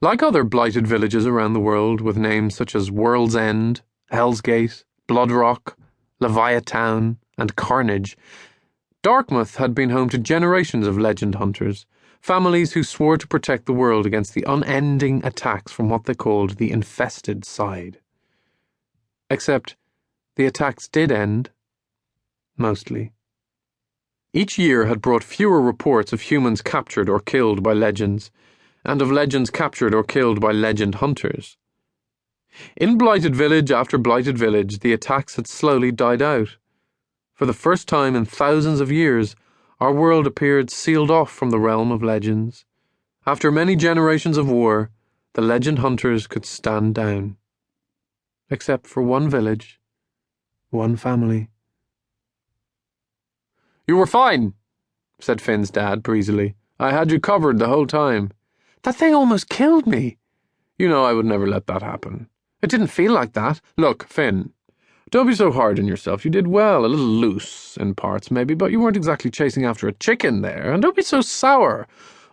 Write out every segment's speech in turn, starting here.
Like other blighted villages around the world with names such as World's End, Hell's Gate, Bloodrock, Leviathan, and Carnage, Darkmouth had been home to generations of legend hunters, families who swore to protect the world against the unending attacks from what they called the infested side. Except the attacks did end. Mostly. Each year had brought fewer reports of humans captured or killed by legends, and of legends captured or killed by legend hunters. In blighted village after blighted village, the attacks had slowly died out. For the first time in thousands of years, our world appeared sealed off from the realm of legends. After many generations of war, the legend hunters could stand down. Except for one village, one family. "You were fine," said Finn's dad breezily. "I had you covered the whole time." "That thing almost killed me." "You know I would never let that happen." "It didn't feel like that." "Look, Finn, don't be so hard on yourself. You did well, a little loose in parts maybe, but you weren't exactly chasing after a chicken there, and don't be so sour.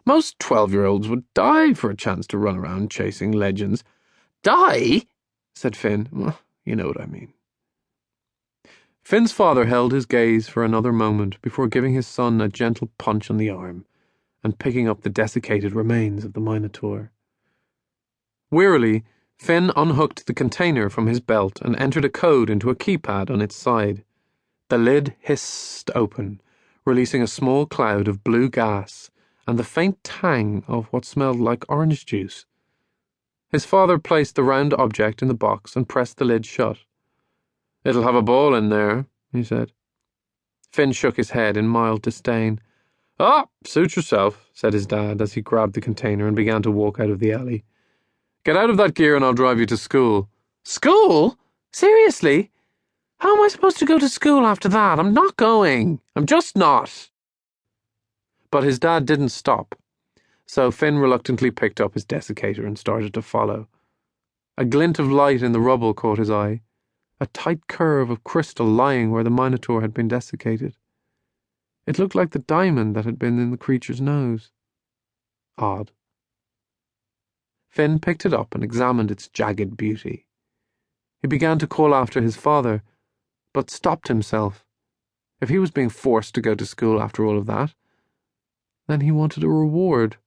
Most 12-year-olds would die for a chance to run around chasing legends." "Die?" said Finn. "Well, you know what I mean." Finn's father held his gaze for another moment before giving his son a gentle punch on the arm and picking up the desiccated remains of the Minotaur. Wearily, Finn unhooked the container from his belt and entered a code into a keypad on its side. The lid hissed open, releasing a small cloud of blue gas and the faint tang of what smelled like orange juice. His father placed the round object in the box and pressed the lid shut. "It'll have a ball in there," he said. Finn shook his head in mild disdain. "Ah, suit yourself," said his dad as he grabbed the container and began to walk out of the alley. "Get out of that gear and I'll drive you to school." "School? Seriously? How am I supposed to go to school after that? I'm not going. I'm just not." But his dad didn't stop, so Finn reluctantly picked up his desiccator and started to follow. A glint of light in the rubble caught his eye, a tight curve of crystal lying where the Minotaur had been desiccated. It looked like the diamond that had been in the creature's nose. Odd. Finn picked it up and examined its jagged beauty. He began to call after his father, but stopped himself. If he was being forced to go to school after all of that, then he wanted a reward.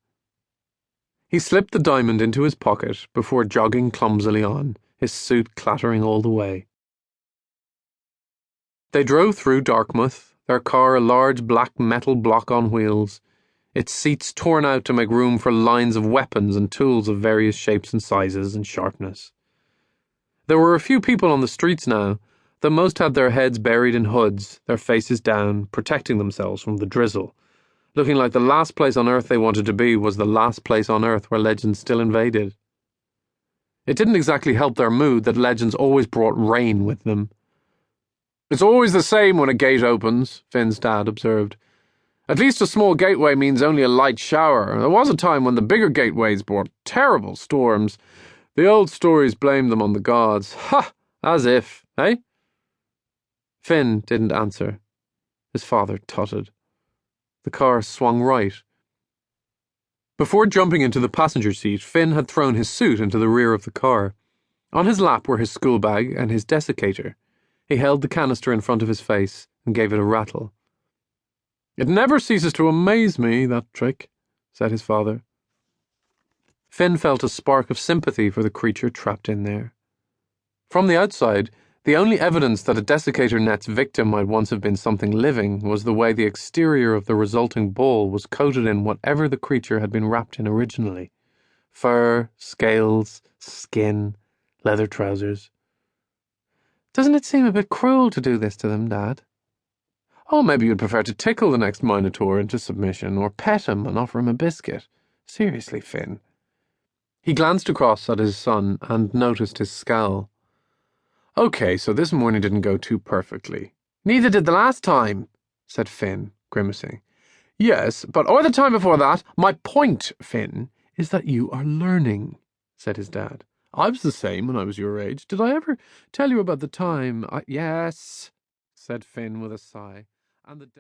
He slipped the diamond into his pocket before jogging clumsily on, his suit clattering all the way. They drove through Darkmouth, their car a large black metal block on wheels, its seats torn out to make room for lines of weapons and tools of various shapes and sizes and sharpness. There were a few people on the streets now, though most had their heads buried in hoods, their faces down, protecting themselves from the drizzle, looking like the last place on Earth they wanted to be was the last place on Earth where legends still invaded. It didn't exactly help their mood that legends always brought rain with them. "It's always the same when a gate opens," Finn's dad observed. "At least a small gateway means only a light shower. There was a time when the bigger gateways brought terrible storms. The old stories blamed them on the gods. Ha! As if, eh?" Finn didn't answer. His father tutted. The car swung right. Before jumping into the passenger seat, Finn had thrown his suit into the rear of the car. On his lap were his school bag and his desiccator. He held the canister in front of his face and gave it a rattle. "It never ceases to amaze me, that trick," said his father. Finn felt a spark of sympathy for the creature trapped in there. From the outside, the only evidence that a desiccator net's victim might once have been something living was the way the exterior of the resulting ball was coated in whatever the creature had been wrapped in originally. Fur, scales, skin, leather trousers. "Doesn't it seem a bit cruel to do this to them, Dad?" "Oh, maybe you'd prefer to tickle the next Minotaur into submission, or pet him and offer him a biscuit. Seriously, Finn." He glanced across at his son and noticed his scowl. "Okay, so this morning didn't go too perfectly." "Neither did the last time," said Finn, grimacing. "Yes, but or the time before that. My point, Finn, is that you are learning," said his dad. "I was the same when I was your age. Did I ever tell you about the time Yes," said Finn with a sigh, and the